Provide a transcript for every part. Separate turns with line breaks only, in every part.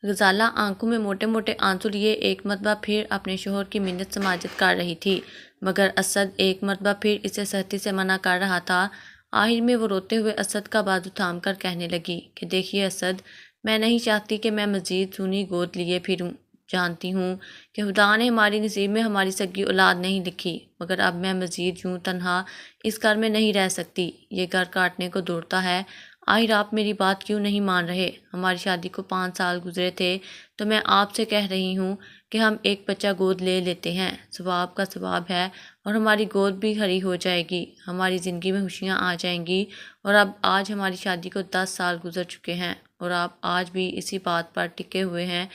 غزالہ آنکھوں میں موٹے موٹے آنسو لیے ایک مرتبہ پھر اپنے شوہر کی منت سماجت کر رہی تھی، مگر اسد ایک مرتبہ پھر اسے سختی سے منع کر رہا تھا۔ آخر میں وہ روتے ہوئے اسد کا بازو تھام کر کہنے لگی کہ دیکھیے اسد، میں نہیں چاہتی کہ میں مزید سونی گود لیے پھروں۔ جانتی ہوں کہ خدا نے ہماری نصیب میں ہماری سگی اولاد نہیں لکھی، مگر اب میں مزید یوں تنہا اس گھر میں نہیں رہ سکتی۔ یہ گھر کاٹنے کو دوڑتا ہے۔ آخر آپ میری بات کیوں نہیں مان رہے؟ ہماری شادی کو 5 سال گزرے تھے تو میں آپ سے کہہ رہی ہوں کہ ہم ایک بچہ گود لے لیتے ہیں، ثواب کا ثواب ہے، اور ہماری گود بھی ہری ہو جائے گی، ہماری زندگی میں خوشیاں آ جائیں گی۔ اور اب آج ہماری شادی کو 10 سال گزر چکے ہیں اور آپ آج بھی اسی بات پر ٹکے ہوئے ہیں۔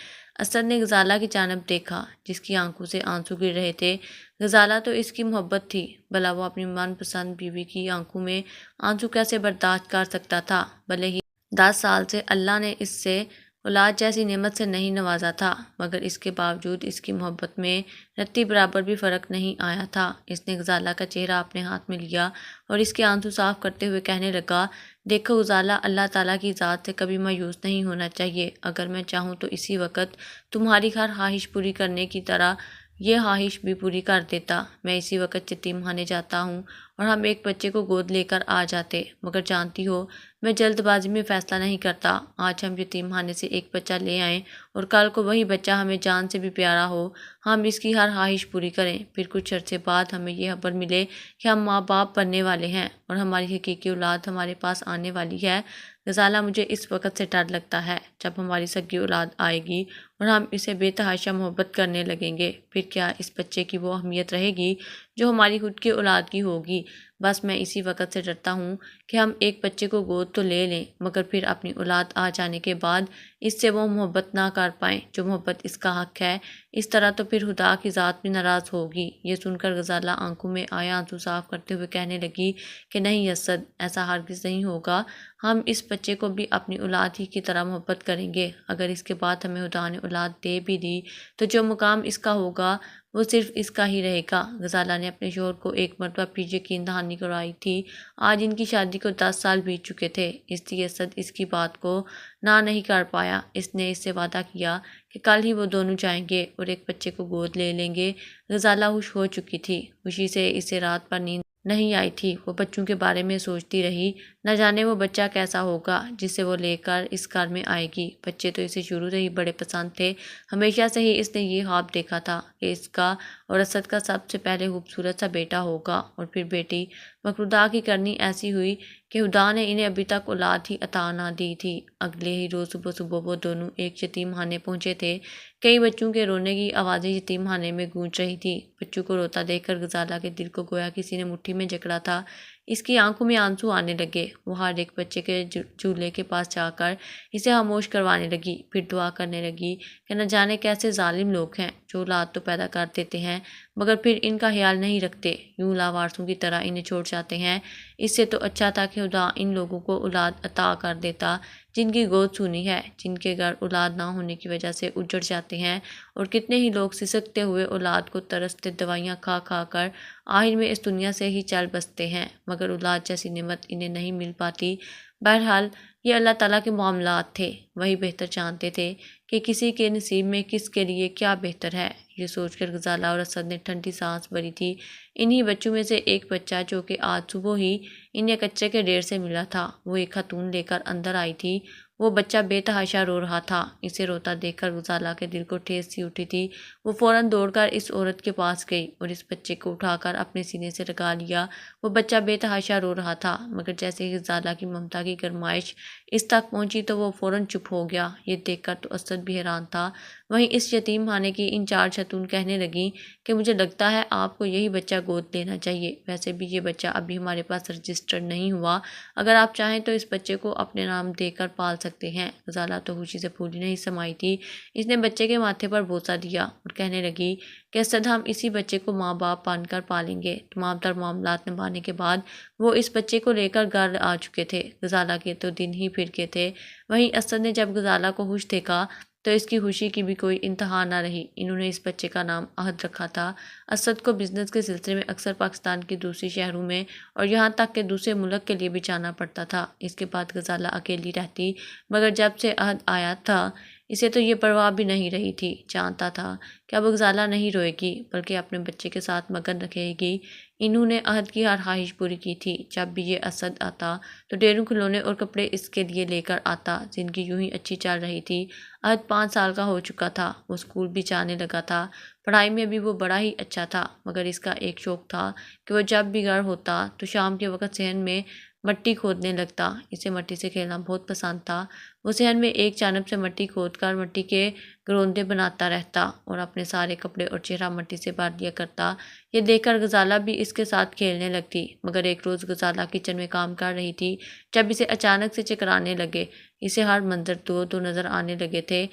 اسد نے غزالہ کی جانب دیکھا جس کی آنکھوں سے آنسو گر رہے تھے۔ غزالہ تو اس کی محبت تھی، بھلا وہ اپنی من پسند بیوی کی آنکھوں میں آنسو کیسے برداشت کر سکتا تھا؟ بھلے ہی 10 سال سے اللہ نے اس سے اولاد جیسی نعمت سے نہیں نوازا تھا، مگر اس کے باوجود اس کی محبت میں رتی برابر بھی فرق نہیں آیا تھا۔ اس نے غزالہ کا چہرہ اپنے ہاتھ میں لیا اور اس کے آنسو صاف کرتے ہوئے کہنے لگا، دیکھو غزالہ، اللہ تعالیٰ کی ذات سے کبھی مایوس نہیں ہونا چاہیے۔ اگر میں چاہوں تو اسی وقت تمہاری ہر خواہش پوری کرنے کی طرح یہ خواہش بھی پوری کر دیتا۔ میں اسی وقت یتیم خانے جاتا ہوں اور ہم ایک بچے کو گود لے کر آ جاتے، مگر جانتی ہو میں جلد بازی میں فیصلہ نہیں کرتا۔ آج ہم یتیم خانے سے ایک بچہ لے آئیں اور کل کو وہی بچہ ہمیں جان سے بھی پیارا ہو، ہم اس کی ہر خواہش پوری کریں، پھر کچھ عرصے بعد ہمیں یہ خبر ملے کہ ہم ماں باپ بننے والے ہیں اور ہماری حقیقی اولاد ہمارے پاس آنے والی ہے۔ غزالہ، مجھے اس وقت سے ڈر لگتا ہے جب ہماری سگی اولاد آئے گی اور ہم اسے بے تحاشا محبت کرنے لگیں گے، پھر کیا اس بچے کی وہ اہمیت رہے گی جو ہماری خود کی اولاد کی ہوگی؟ بس میں اسی وقت سے ڈرتا ہوں کہ ہم ایک بچے کو گود تو لے لیں، مگر پھر اپنی اولاد آ جانے کے بعد اس سے وہ محبت نہ کر پائیں جو محبت اس کا حق ہے۔ اس طرح تو پھر خدا کی ذات بھی ناراض ہوگی۔ یہ سن کر غزالہ آنکھوں میں آئے آنسو صاف کرتے ہوئے کہنے لگی کہ نہیں اسد، ایسا ہرگز نہیں ہوگا، ہم اس بچے کو بھی اپنی اولاد ہی کی طرح محبت کریں گے۔ اگر اس کے بعد ہمیں خدا نے اولاد دے بھی دی تو جو مقام اس کا ہوگا وہ صرف اس کا ہی رہے گا۔ غزالہ نے اپنے شوہر کو ایک مرتبہ پھر یقین دہانی کروائی تھی۔ آج ان کی شادی کو 10 سال بیت چکے تھے، اس لیے اسد اس کی بات کو نہ نہیں کر پایا۔ اس نے اس سے وعدہ کیا کہ کل ہی وہ دونوں جائیں گے اور ایک بچے کو گود لے لیں گے۔ غزالہ خوش ہو چکی تھی، خوشی سے اسے رات پر نیند نہیں آئی تھی۔ وہ بچوں کے بارے میں سوچتی رہی، نہ جانے وہ بچہ کیسا ہوگا جسے وہ لے کر اس گھر میں آئے گی۔ بچے تو اسے شروع سے ہی بڑے پسند تھے، ہمیشہ سے ہی اس نے یہ خواب دیکھا تھا کہ اس کا اور اسد کا سب سے پہلے خوبصورت سا بیٹا ہوگا اور پھر بیٹی، مگر خدا کی کرنی ایسی ہوئی کہ خدا نے انہیں ابھی تک اولاد ہی عطا نہ دی تھی۔ اگلے ہی روز صبح صبح وہ دونوں ایک یتیم خانے پہنچے تھے۔ کئی بچوں کے رونے کی آوازیں یتیم خانے میں گونج رہی تھی۔ بچوں کو روتا دیکھ کر غزالہ کے دل کو گویا کسی نے مٹھی میں جکڑا تھا۔ اس کی آنکھوں میں آنسو آنے لگے۔ وہ ہر ایک بچے کے جھولے کے پاس جا کر اسے خاموش کروانے لگی، پھر دعا کرنے لگی کہ نہ جانے کیسے ظالم لوگ ہیں جو اولاد تو پیدا کر دیتے ہیں مگر پھر ان کا خیال نہیں رکھتے، یوں لاوارثوں کی طرح انہیں چھوڑ جاتے ہیں۔ اس سے تو اچھا تھا کہ خدا ان لوگوں کو اولاد عطا کر دیتا جن کی گود سونی ہے، جن کے گھر اولاد نہ ہونے کی وجہ سے اجڑ جاتے ہیں، اور کتنے ہی لوگ سسکتے ہوئے اولاد کو ترستے دوائیاں کھا کھا کر آخر میں اس دنیا سے ہی چل بستے ہیں، مگر اولاد جیسی نعمت انہیں نہیں مل پاتی۔ بہرحال یہ اللہ تعالیٰ کے معاملات تھے، وہی بہتر جانتے تھے کہ کسی کے نصیب میں کس کے لیے کیا بہتر ہے۔ یہ سوچ کر غزالہ اور اسد نے ٹھنڈی سانس بھری تھی۔ انہی بچوں میں سے ایک بچہ جو کہ آج صبح ہی انہیں کچے کے ڈھیر سے ملا تھا، وہ ایک خاتون لے کر اندر آئی تھی۔ وہ بچہ بے تحاشا رو رہا تھا۔ اسے روتا دیکھ کر غزالہ کے دل کو ٹھیس سی اٹھی تھی۔ وہ فوراً دوڑ کر اس عورت کے پاس گئی اور اس بچے کو اٹھا کر اپنے سینے سے لگا لیا۔ وہ بچہ بے تحاشا رو رہا تھا، مگر جیسے ہی غزالہ کی ممتا کی گرمائش اس تک پہنچی تو وہ فوراً چپ ہو گیا۔ یہ دیکھ کر تو اسد بھی حیران تھا۔ وہیں اس یتیم خانے کی انچارج خاتون کہنے لگیں کہ مجھے لگتا ہے آپ کو یہی بچہ گود لینا چاہیے، ویسے بھی یہ بچہ ابھی ہمارے پاس رجسٹرڈ نہیں ہوا، اگر آپ چاہیں تو اس بچے کو اپنے نام دے کر پال سکتے ہیں۔ غزالہ تو خوشی سے پھولی نہیں سمائی تھی۔ اس نے بچے کے ماتھے پر بوسہ دیا اور کہنے لگی کہ اسد، ہم اسی بچے کو ماں باپ بن کر پالیں گے۔ تمام تر معاملات نبھانے کے بعد وہ اس بچے کو لے کر گھر آ چکے تھے۔ غزالہ کے تو دن ہی پھر کے تھے۔ وہیں اسد نے جب غزالہ کو خوش دیکھا تو اس کی خوشی کی بھی کوئی انتہا نہ رہی۔ انہوں نے اس بچے کا نام احد رکھا تھا۔ اسد کو بزنس کے سلسلے میں اکثر پاکستان کی دوسری شہروں میں اور یہاں تک کہ دوسرے ملک کے لیے بھی جانا پڑتا تھا۔ اس کے بعد غزالہ اکیلی رہتی، مگر جب سے احد آیا تھا اسے تو یہ پرواہ بھی نہیں رہی تھی، جانتا تھا کہ اب غزالہ نہیں روئے گی بلکہ اپنے بچے کے ساتھ مگن رہے گی۔ انہوں نے عہد کی ہر خواہش پوری کی تھی۔ جب بھی یہ اسد آتا تو ڈھیروں کھلونے اور کپڑے اس کے لیے لے کر آتا۔ زندگی یوں ہی اچھی چل رہی تھی۔ عہد 5 سال کا ہو چکا تھا، وہ اسکول بھی جانے لگا تھا، پڑھائی میں بھی وہ بڑا ہی اچھا تھا، مگر اس کا ایک شوق تھا کہ وہ جب بھی گھر ہوتا تو شام کے وقت صحن میں مٹی کھودنے لگتا۔ اسے مٹی سے کھیلنا بہت پسند تھا۔ وہ صحن میں ایک جانب سے مٹی کھود کر مٹی کے گروندے بناتا رہتا اور اپنے سارے کپڑے اور چہرہ مٹی سے بھر دیا کرتا۔ یہ دیکھ کر غزالہ بھی اس کے ساتھ کھیلنے لگتی، مگر ایک روز غزالہ کچن میں کام کر رہی تھی جب اسے اچانک سے چکر آنے لگے۔ اسے ہر منظر دور دور نظر آنے لگے تھے۔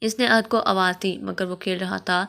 اس نے عہد کو آواز دی مگر وہ کھیل رہا تھا،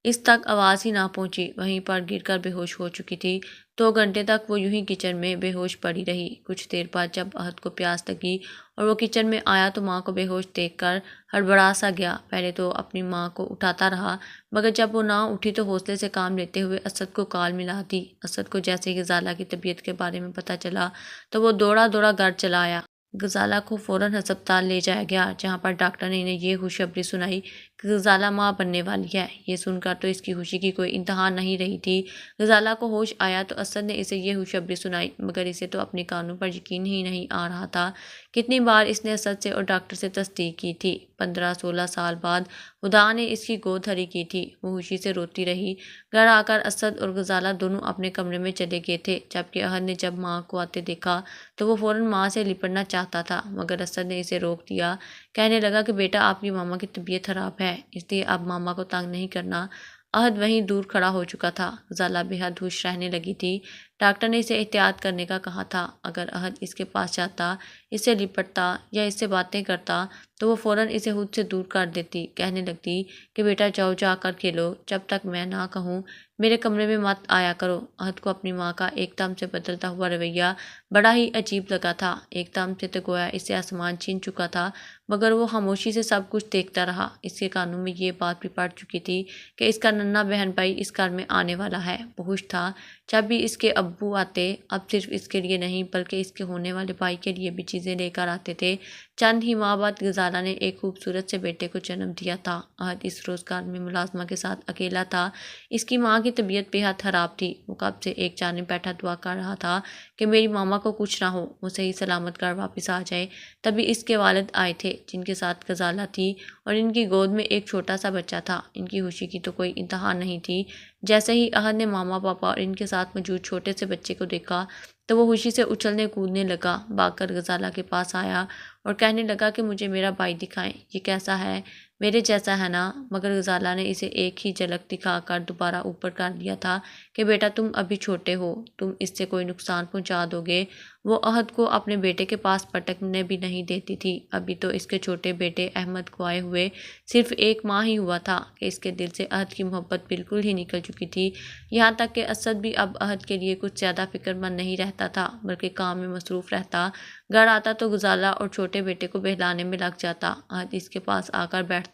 اس تک آواز ہی نہ پہنچی، وہیں پر گر کر بے ہوش ہو چکی تھی۔ 2 گھنٹے تک وہ یوں ہی کچن میں بے ہوش پڑی رہی۔ کچھ دیر بعد جب عہد کو پیاس لگی اور وہ کچن میں آیا تو ماں کو بے ہوش دیکھ کر ہڑبڑا سا گیا۔ پہلے تو اپنی ماں کو اٹھاتا رہا، مگر جب وہ نہ اٹھی تو حوصلے سے کام لیتے ہوئے اسد کو کال ملا دی۔ اسد کو جیسے ہی غزالہ کی طبیعت کے بارے میں پتہ چلا تو وہ دوڑا دوڑا گھر چلا آیا۔ غزالہ کو فوراً ہسپتال لے جایا گیا، جہاں پر ڈاکٹر نے انہیں یہ خوشخبری سنائی کہ غزالہ ماں بننے والی ہے۔ یہ سن کر تو اس کی خوشی کی کوئی انتہا نہیں رہی تھی۔ غزالہ کو ہوش آیا تو اسد نے اسے یہ خوشخبری سنائی، مگر اسے تو اپنے کانوں پر یقین ہی نہیں آ رہا تھا۔ کتنی بار اس نے اسد سے اور ڈاکٹر سے تصدیق کی تھی۔ 15-16 سال بعد خدا نے اس کی گود ہری کی تھی۔ وہ خوشی سے روتی رہی۔ گھر آ کر اسد اور غزالہ دونوں اپنے کمرے میں چلے گئے تھے، جبکہ عہد نے جب ماں کو آتے دیکھا تو وہ فوراً ماں سے لپٹنا چاہتا تھا، مگر اسد نے اسے روک دیا۔ کہنے لگا کہ بیٹا آپ کی ماما کی طبیعت خراب ہے، اس لیے اب ماما کو تنگ نہیں کرنا۔ عہد وہیں دور کھڑا ہو چکا تھا۔ غزالہ بے حد خوش رہنے لگی تھی۔ ڈاکٹر نے اسے احتیاط کرنے کا کہا تھا۔ اگر عہد اس کے پاس جاتا، اس سے لپٹتا یا اس سے باتیں کرتا تو وہ فوراً اسے خود سے دور کر دیتی۔ کہنے لگتی کہ بیٹا جاؤ جا کر کھیلو، جب تک میں نہ کہوں میرے کمرے میں مت آیا کرو۔ عہد کو اپنی ماں کا ایک دم سے بدلتا ہوا رویہ بڑا ہی عجیب لگا تھا۔ ایک دم سے تو گویا اسے آسمان چھین چکا تھا، مگر وہ خاموشی سے سب کچھ دیکھتا رہا۔ اس کے کانوں میں یہ بات بھی پڑ چکی تھی کہ اس کا ننھا بہن بھائی اس گھر میں آنے والا ہے۔ وہ خوش تھا۔ جب بھی اس کے ابو آتے، اب صرف اس کے لیے نہیں بلکہ اس کے ہونے والے بھائی کے لیے بھی چیزیں لے کر آتے تھے۔ چند ہی ماہ بعد غزالہ نے ایک خوبصورت سے بیٹے کو جنم دیا تھا۔ عہد اس روزگار میں ملازمہ کے ساتھ اکیلا تھا۔ اس کی ماں کی طبیعت بے حد خراب تھی۔ وہ کب سے ایک جانب بیٹھا دعا کر رہا تھا کہ میری ماما کو کچھ نہ ہو، وہ صحیح سلامت گھر واپس آ جائے۔ تبھی اس کے والد آئے تھے، جن کے ساتھ غزالہ تھی اور ان کی گود میں ایک چھوٹا سا بچہ تھا۔ ان کی خوشی کی تو کوئی انتہا نہیں تھی۔ جیسے ہی عہد نے ماما پاپا اور ان کے ساتھ موجود چھوٹے سے بچے کو دیکھا تو وہ خوشی سے اچھلنے کودنے لگا۔ بھاگ کر غزالہ کے پاس آیا اور کہنے لگا کہ مجھے میرا بھائی دکھائیں، یہ کیسا ہے، میرے جیسا ہے نا؟ مگر غزالہ نے اسے ایک ہی جھلک دکھا کر دوبارہ اوپر کر دیا تھا کہ بیٹا تم ابھی چھوٹے ہو، تم اس سے کوئی نقصان پہنچا دو گے۔ وہ عہد کو اپنے بیٹے کے پاس پٹکنے بھی نہیں دیتی تھی۔ ابھی تو اس کے چھوٹے بیٹے احمد کو آئے ہوئے صرف 1 ماہ ہی ہوا تھا کہ اس کے دل سے عہد کی محبت بالکل ہی نکل چکی تھی۔ یہاں تک کہ اسد بھی اب عہد کے لیے کچھ زیادہ فکر مند نہیں رہتا تھا، بلکہ کام میں مصروف رہتا۔ گھر آتا تو غزالہ اور چھوٹے بیٹے کو بہلانے میں لگ جاتا۔ عہد اس کے پاس آ کر بیٹھتا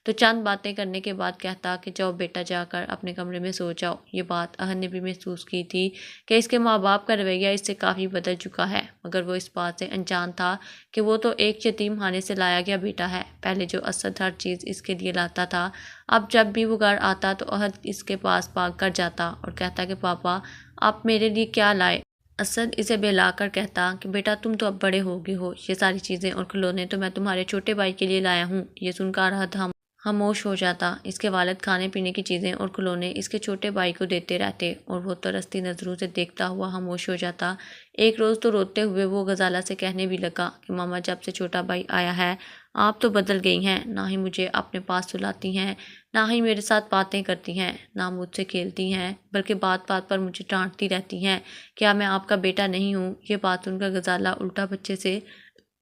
تو چند باتیں کرنے کے بعد کہتا کہ جاؤ بیٹا جا کر اپنے کمرے میں سو جاؤ۔ یہ بات عہد نے بھی محسوس کی تھی کہ اس کے ماں باپ کا رویہ اس سے کافی بدل چکا ہے، مگر وہ اس بات سے انجان تھا کہ وہ تو ایک یتیم خانے سے لایا گیا بیٹا ہے۔ پہلے جو اسد ہر چیز اس کے لیے لاتا تھا، اب جب بھی وہ گھر آتا تو عہد اس کے پاس بھاگ کر جاتا اور کہتا کہ پاپا آپ میرے لیے کیا لائے؟ اسد اسے بہلا کر کہتا کہ بیٹا تم تو اب بڑے ہو گئے ہو، یہ ساری چیزیں اور کھلونے تو میں تمہارے چھوٹے بھائی کے لیے لایا ہوں۔ یہ سن کر عہد خاموش ہو جاتا۔ اس کے والد کھانے پینے کی چیزیں اور کھلونے اس کے چھوٹے بھائی کو دیتے رہتے اور وہ ترستی نظروں سے دیکھتا ہوا خاموش ہو جاتا۔ ایک روز تو روتے ہوئے وہ غزالہ سے کہنے بھی لگا کہ ماما جب سے چھوٹا بھائی آیا ہے آپ تو بدل گئی ہیں، نہ ہی مجھے اپنے پاس سلاتی ہیں، نہ ہی میرے ساتھ باتیں کرتی ہیں، نہ مجھ سے کھیلتی ہیں، بلکہ بات بات پر مجھے ڈانٹتی رہتی ہیں۔ کیا میں آپ کا بیٹا نہیں ہوں؟ یہ بات سن کر غزالہ الٹا بچے سے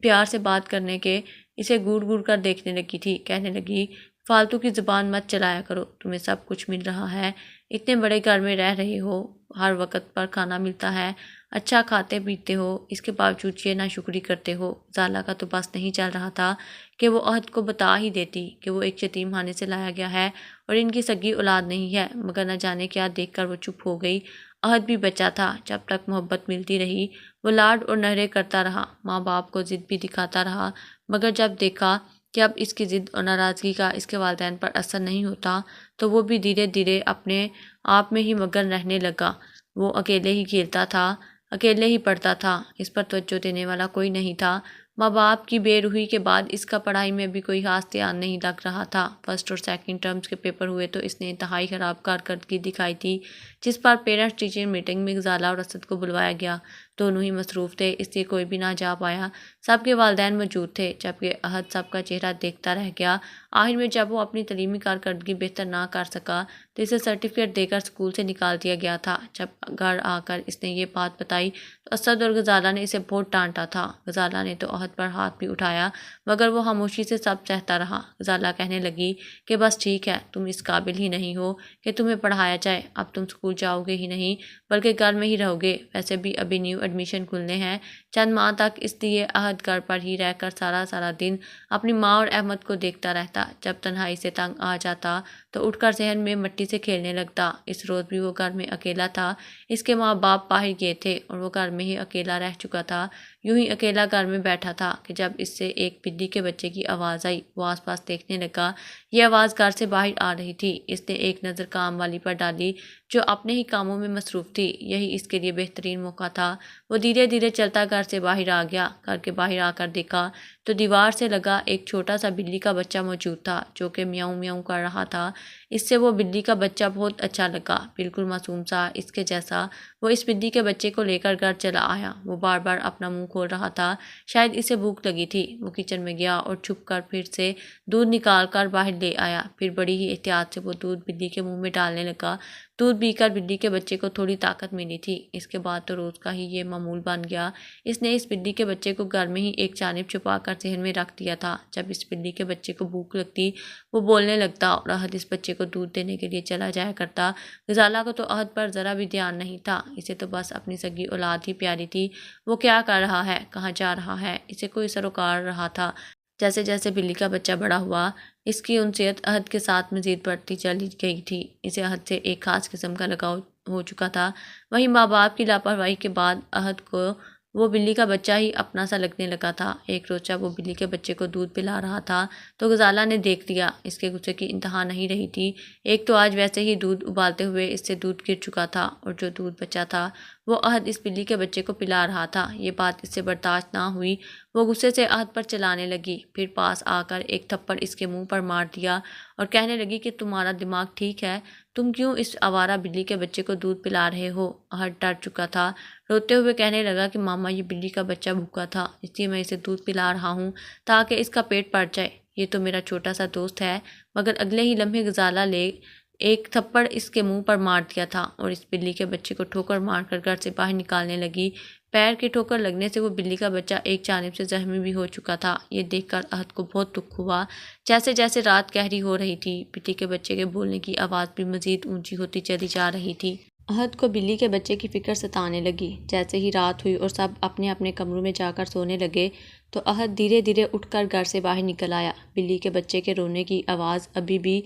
پیار سے بات کرنے کے اسے گھور گھور کر دیکھنے لگی تھی۔ کہنے لگی فالتو کی زبان مت چلایا کرو، تمہیں سب کچھ مل رہا ہے، اتنے بڑے گھر میں رہ رہے ہو، ہر وقت پر کھانا ملتا ہے، اچھا کھاتے پیتے ہو، اس کے باوجود یہ ناشکری کرتے ہو۔ غزالہ کا تو بس نہیں چل رہا تھا کہ وہ عہد کو بتا ہی دیتی کہ وہ ایک یتیم خانے سے لایا گیا ہے اور ان کی سگی اولاد نہیں ہے، مگر نہ جانے کیا دیکھ کر وہ چپ ہو گئی۔ عہد بھی بچہ تھا، جب تک محبت ملتی رہی وہ لاڈ اور نخرے کرتا رہا، ماں باپ کو ضد بھی دکھاتا رہا، مگر جب دیکھا کہ اب اس کی ضد اور ناراضگی کا اس کے والدین پر اثر نہیں ہوتا تو وہ بھی دھیرے دھیرے اپنے آپ میں ہی مگن رہنے لگا۔ وہ اکیلے ہی کھیلتا تھا، اکیلے ہی پڑھتا تھا، اس پر توجہ دینے والا کوئی نہیں تھا۔ ماں باپ کی بے روحی کے بعد اس کا پڑھائی میں بھی کوئی خاص دھیان نہیں لگ رہا تھا۔ فرسٹ اور سیکنڈ ٹرمز کے پیپر ہوئے تو اس نے انتہائی خراب کارکردگی دکھائی تھی، جس پر پیرنٹس ٹیچر میٹنگ میں غزالہ اور اسد کو بلوایا گیا۔ دونوں ہی مصروف تھے، اس لیے کوئی بھی نہ جا پایا۔ سب کے والدین موجود تھے، جبکہ احد سب کا چہرہ دیکھتا رہ گیا۔ آخر میں جب وہ اپنی تعلیمی کارکردگی بہتر نہ کر سکا تو اسے سرٹیفکیٹ دے کر اسکول سے نکال دیا گیا تھا۔ جب گھر آ کر اس نے یہ بات بتائی تو اسد اور غزالہ نے اسے بہت ڈانٹا تھا۔ غزالہ نے تو احد پر ہاتھ بھی اٹھایا، مگر وہ خاموشی سے سب سہتا رہا۔ غزالہ کہنے لگی کہ بس ٹھیک ہے، تم اس قابل ہی نہیں ہو کہ تمہیں پڑھایا جائے، اب تم اسکول جاؤ گے ہی نہیں بلکہ گھر میں ہی رہو گے۔ ویسے بھی ابھی نیو ایڈمیشن کھلنے ہیں چند ماہ تک، اس لیے احد گھر پر ہی رہ کر سارا دن اپنی ماں اور احمد کو دیکھتا رہتا۔ جب تنہائی سے تنگ آ جاتا تو اٹھ کر صحن میں مٹی سے کھیلنے لگتا۔ اس روز بھی وہ گھر میں اکیلا تھا، اس کے ماں باپ باہر گئے تھے اور وہ گھر میں ہی اکیلا رہ چکا تھا۔ یوں ہی اکیلا گھر میں بیٹھا تھا کہ جب اس سے ایک بلی کے بچے کی آواز آئی۔ وہ آس پاس دیکھنے لگا، یہ آواز گھر سے باہر آ رہی تھی۔ اس نے ایک نظر کام والی پر ڈالی جو اپنے ہی کاموں میں مصروف تھی، یہی اس کے لیے بہترین موقع تھا۔ وہ دھیرے دھیرے چلتا گھر سے باہر آ گیا۔ گھر کے باہر آ کر دیکھا تو دیوار سے لگا ایک چھوٹا سا بلی کا بچہ موجود تھا جو کہ میاؤں میاؤں کر رہا تھا۔ اس سے وہ بلی کا بچہ بہت اچھا لگا، بالکل معصوم سا، اس کے جیسا۔ وہ اس بلی کے بچے کو لے کر گھر چلا آیا۔ وہ بار بار اپنا منہ کھول رہا تھا، شاید اسے بھوک لگی تھی۔ وہ کچن میں گیا اور چھپ کر پھر سے دودھ نکال کر باہر لے آیا۔ پھر بڑی ہی احتیاط سے وہ دودھ بلی کے منہ میں ڈالنے لگا۔ دودھ پی کر بلی کے بچے کو تھوڑی طاقت ملی تھی۔ اس کے بعد تو روز کا ہی یہ معمول بن گیا۔ اس نے اس بلی کے بچے کو گھر میں ہی ایک جانب چھپا کر صحن میں رکھ دیا تھا۔ جب اس بلی کے بچے کو بھوک لگتی وہ بولنے لگتا اور احد اس بچے کو دودھ دینے کے لیے چلا جایا کرتا۔ غزالہ کو تو احد پر ذرا بھی دھیان نہیں تھا، اسے تو بس اپنی سگی اولاد ہی پیاری تھی۔ وہ کیا کر رہا ہے، کہاں جا رہا ہے، اسے کوئی سروکار رہا تھا۔ جیسے جیسے بلی کا بچہ بڑا ہوا، اس کی انسیت احد کے ساتھ مزید بڑھتی چلی گئی تھی۔ اسے احد سے ایک خاص قسم کا لگاؤ ہو چکا تھا۔ وہیں ماں باپ کی لاپرواہی کے بعد احد کو وہ بلی کا بچہ ہی اپنا سا لگنے لگا تھا۔ ایک روز جب وہ بلی کے بچے کو دودھ پلا رہا تھا تو غزالہ نے دیکھ لیا۔ اس کے غصے کی انتہا نہیں رہی تھی۔ ایک تو آج ویسے ہی دودھ ابالتے ہوئے اس سے دودھ گر چکا تھا اور جو دودھ بچا تھا وہ احد اس بلی کے بچے کو پلا رہا تھا۔ یہ بات اس سے برداشت نہ ہوئی، وہ غصے سے احد پر چلانے لگی، پھر پاس آ کر ایک تھپڑ اس کے منہ پر مار دیا اور کہنے لگی کہ تمہارا دماغ ٹھیک ہے، تم کیوں اس آوارہ بلی کے بچے کو دودھ پلا رہے ہو؟ احد ڈر چکا تھا، روتے ہوئے کہنے لگا کہ ماما یہ بلی کا بچہ بھوکا تھا، اس لیے میں اسے دودھ پلا رہا ہوں تاکہ اس کا پیٹ بھر جائے۔ یہ تو میرا چھوٹا سا دوست ہے۔ مگر اگلے ہی لمحے غزالہ لے ایک تھپڑ اس کے منہ پر مار دیا تھا اور اس بلی کے بچے کو ٹھوکر مار کر گھر سے باہر نکالنے لگی۔ پیر کی ٹھوکر لگنے سے وہ بلی کا بچہ ایک جانب سے زخمی بھی ہو چکا تھا۔ یہ دیکھ کر احد کو بہت دکھ ہوا۔ جیسے جیسے رات گہری ہو رہی تھی، بلی کے بچے کے بولنے کی آواز بھی مزید اونچی ہوتی چلی جا رہی تھی۔ احد کو بلی کے بچے کی فکر ستانے لگی۔ جیسے ہی رات ہوئی اور سب اپنے اپنے کمروں میں جا کر سونے لگے تو احد دھیرے دھیرے اٹھ کر گھر سے باہر نکل آیا۔ بلی کے بچے کے رونے کی آواز ابھی بھی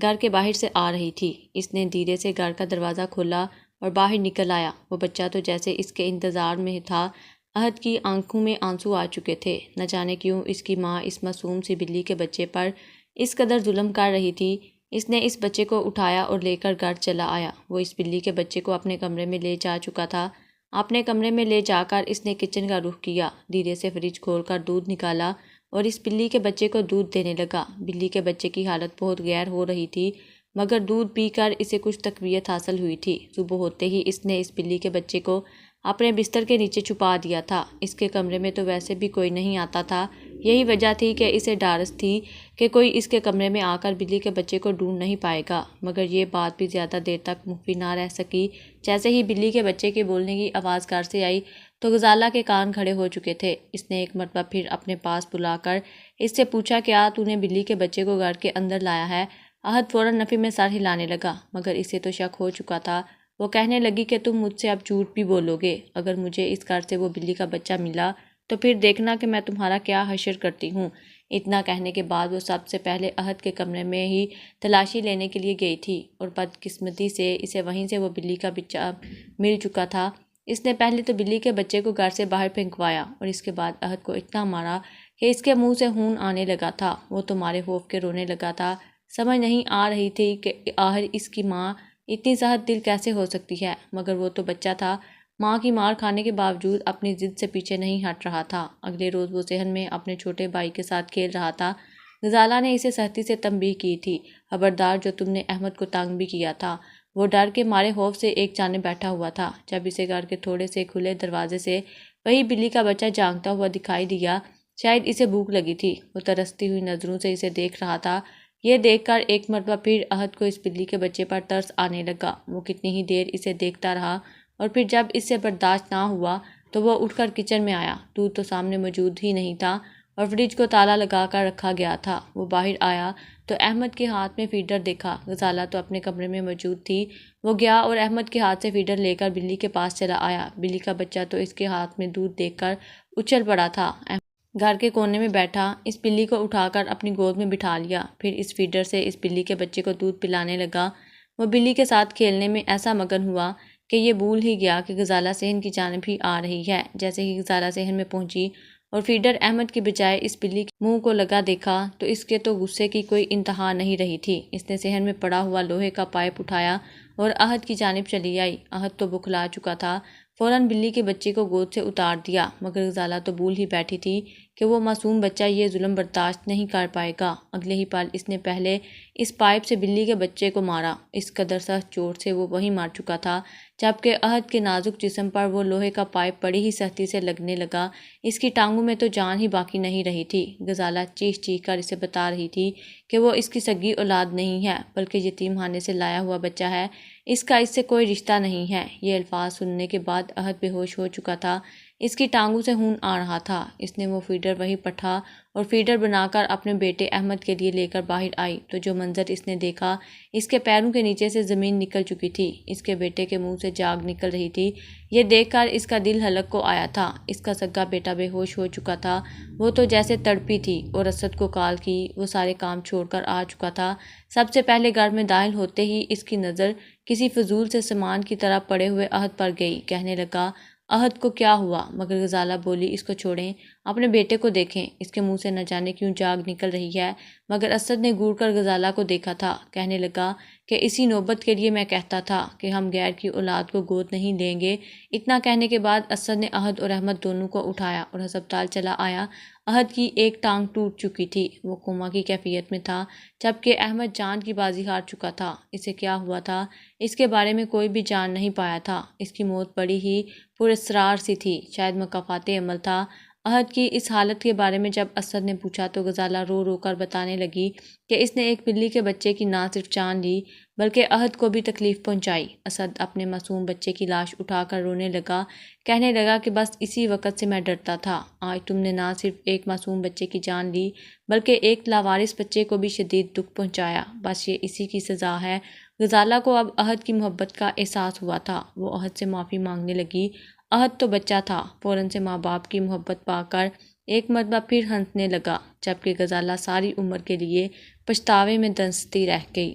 گھر کے باہر سے آ رہی تھی۔ اس نے دھیرے سے گھر کا دروازہ کھولا اور باہر نکل آیا۔ وہ بچہ تو جیسے اس کے انتظار میں تھا۔ احد کی آنکھوں میں آنسو آ چکے تھے۔ نہ جانے کیوں اس کی ماں اس معصوم سی بلی کے بچے پر اس قدر ظلم کر رہی تھی۔ اس نے اس بچے کو اٹھایا اور لے کر گھر چلا آیا۔ وہ اس بلی کے بچے کو اپنے کمرے میں لے جا چکا تھا۔ اپنے کمرے میں لے جا کر اس نے کچن کا رخ کیا، دھیرے سے فریج کھول کر دودھ نکالا اور اس بلی کے بچے کو دودھ دینے لگا۔ بلی کے بچے کی حالت بہت غیر ہو رہی تھی، مگر دودھ پی کر اسے کچھ تقویت حاصل ہوئی تھی۔ صبح ہوتے ہی اس نے اس بلی کے بچے کو اپنے بستر کے نیچے چھپا دیا تھا۔ اس کے کمرے میں تو ویسے بھی کوئی نہیں آتا تھا، یہی وجہ تھی کہ اسے ڈارس تھی کہ کوئی اس کے کمرے میں آ کر بلی کے بچے کو ڈھونڈ نہیں پائے گا۔ مگر یہ بات بھی زیادہ دیر تک مخفی نہ رہ سکی۔ جیسے ہی بلی کے بچے کے بولنے کی آواز گھر سے آئی تو غزالہ کے کان کھڑے ہو چکے تھے۔ اس نے ایک مرتبہ پھر اپنے پاس بلا کر اس سے پوچھا، کیا تو نے بلی کے بچے کو گھر کے اندر لایا ہے؟ احد فوراً نفی میں سر ہلانے لگا، مگر اسے تو شک ہو چکا تھا۔ وہ کہنے لگی کہ تم مجھ سے اب جھوٹ بھی بولو گے۔ اگر مجھے اس گھر سے وہ بلی کا بچہ ملا تو پھر دیکھنا کہ میں تمہارا کیا حشر کرتی ہوں۔ اتنا کہنے کے بعد وہ سب سے پہلے احد کے کمرے میں ہی تلاشی لینے کے لیے گئی تھی اور بدقسمتی سے اسے وہیں سے وہ بلی کا بچہ مل چکا تھا۔ اس نے پہلے تو بلی کے بچے کو گھر سے باہر پھینکوایا اور اس کے بعد احد کو اتنا مارا کہ اس کے منہ سے خون آنے لگا تھا۔ وہ تو مارے خوف کے رونے لگا تھا۔ سمجھ نہیں آ رہی تھی کہ آخر اس کی ماں اتنی سخت دل کیسے ہو سکتی ہے، مگر وہ تو بچہ تھا، ماں کی مار کھانے کے باوجود اپنی ضد سے پیچھے نہیں ہٹ رہا تھا۔ اگلے روز وہ صحن میں اپنے چھوٹے بھائی کے ساتھ کھیل رہا تھا۔ غزالہ نے اسے سختی سے تنبیہ کی تھی، خبردار، جو تم نے احمد کو تنگ بھی کیا تھا۔ وہ ڈر کے مارے خوف سے ایک جانب بیٹھا ہوا تھا۔ جب اسے گھر کے تھوڑے سے کھلے دروازے سے وہی بلی کا بچہ جھانکتا ہوا دکھائی دیا، شاید اسے بھوک لگی تھی۔ وہ ترستی ہوئی نظروں سے اسے دیکھ رہا تھا۔ یہ دیکھ کر ایک مرتبہ پھر احد کو اس بلی کے بچے پر ترس آنے لگا۔ وہ کتنی ہی دیر اسے دیکھتا رہا اور پھر جب اس سے برداشت نہ ہوا تو وہ اٹھ کر کچن میں آیا۔ دودھ تو سامنے موجود ہی نہیں تھا اور فریج کو تالا لگا کر رکھا گیا تھا۔ وہ باہر آیا تو احمد کے ہاتھ میں فیڈر دیکھا۔ غزالہ تو اپنے کمرے میں موجود تھی۔ وہ گیا اور احمد کے ہاتھ سے فیڈر لے کر بلی کے پاس چلا آیا۔ بلی کا بچہ تو اس کے ہاتھ میں دودھ دیکھ کر اچھل پڑا تھا۔ گھر کے کونے میں بیٹھا اس بلی کو اٹھا کر اپنی گود میں بٹھا لیا، پھر اس فیڈر سے اس بلی کے بچے کو دودھ پلانے لگا۔ وہ بلی کے ساتھ کھیلنے میں ایسا مگن ہوا کہ یہ بھول ہی گیا کہ غزالہ صحن کی جانب ہی آ رہی ہے۔ جیسے ہی غزالہ صحن میں پہنچی اور فیڈر احمد کی بجائے اس بلی کے منہ کو لگا دیکھا تو اس کے تو غصے کی کوئی انتہا نہیں رہی تھی۔ اس نے صحن میں پڑا ہوا لوہے کا پائپ اٹھایا اور احد کی جانب چلی آئی۔ احد تو بکھلا چکا تھا، فوراً بلی کے بچے کو گود سے اتار دیا، مگر غزالہ تو بھول ہی بیٹھی تھی کہ وہ معصوم بچہ یہ ظلم برداشت نہیں کر پائے گا۔ اگلے ہی پل اس نے پہلے اس پائپ سے بلی کے بچے کو مارا۔ اس قدر سخت چوٹ سے وہ وہیں مار چکا تھا، جبکہ احد کے نازک جسم پر وہ لوہے کا پائپ بڑی ہی سختی سے لگنے لگا۔ اس کی ٹانگوں میں تو جان ہی باقی نہیں رہی تھی۔ غزالہ چیخ چیخ کر اسے بتا رہی تھی کہ وہ اس کی سگی اولاد نہیں ہے، بلکہ یتیم خانے سے لایا ہوا بچہ ہے، اس کا اس سے کوئی رشتہ نہیں ہے۔ یہ الفاظ سننے کے بعد احد بے ہوش ہو چکا تھا۔ اس کی ٹانگوں سے خون آ رہا تھا۔ اس نے وہ فیڈر وہیں پٹھا اور فیڈر بنا کر اپنے بیٹے احمد کے لیے لے کر باہر آئی تو جو منظر اس نے دیکھا، اس کے پیروں کے نیچے سے زمین نکل چکی تھی، اس کے بیٹے کے منہ سے جاگ نکل رہی تھی۔ یہ دیکھ کر اس کا دل حلق کو آیا تھا۔ اس کا سگا بیٹا بے ہوش ہو چکا تھا۔ وہ تو جیسے تڑپی تھی اور اسد کو کال کی وہ سارے کام چھوڑ کر آ چکا تھا۔ سب سے پہلے گھر میں داخل ہوتے ہی اس کی نظر کسی فضول سے سامان کی طرح پڑے ہوئے احد پر گئی۔ کہنے لگا، احد کو کیا ہوا؟ مگر غزالہ بولی، اس کو چھوڑیں، اپنے بیٹے کو دیکھیں، اس کے منہ سے نہ جانے کیوں جاگ نکل رہی ہے۔ مگر اسد نے گھور کر غزالہ کو دیکھا تھا۔ کہنے لگا کہ اسی نوبت کے لیے میں کہتا تھا کہ ہم غیر کی اولاد کو گود نہیں لیں گے۔ اتنا کہنے کے بعد اسد نے احد اور احمد دونوں کو اٹھایا اور ہسپتال چلا آیا۔ احد کی ایک ٹانگ ٹوٹ چکی تھی، وہ کوما کی کیفیت میں تھا، جبکہ احمد جان کی بازی ہار چکا تھا۔ اسے کیا ہوا تھا اس کے بارے میں کوئی بھی جان نہیں پایا تھا۔ اس کی موت بڑی ہی پراسرار سی تھی، شاید مکافات عمل تھا۔ احد کی اس حالت کے بارے میں جب اسد نے پوچھا تو غزالہ رو رو کر بتانے لگی کہ اس نے ایک بلی کے بچے کی نہ صرف جان لی بلکہ احد کو بھی تکلیف پہنچائی۔ اسد اپنے معصوم بچے کی لاش اٹھا کر رونے لگا، کہنے لگا کہ بس اسی وقت سے میں ڈرتا تھا۔ آج تم نے نہ صرف ایک معصوم بچے کی جان لی بلکہ ایک لاوارث بچے کو بھی شدید دکھ پہنچایا، بس یہ اسی کی سزا ہے۔ غزالہ کو اب احد کی محبت کا احساس ہوا تھا۔ وہ احد سے معافی مانگنے لگی۔ احد تو بچہ تھا، فوراً سے ماں باپ کی محبت پا کر ایک مرتبہ پھر ہنسنے لگا، جبکہ غزالہ ساری عمر کے لیے پچھتاوے میں دھنستی رہ گئی۔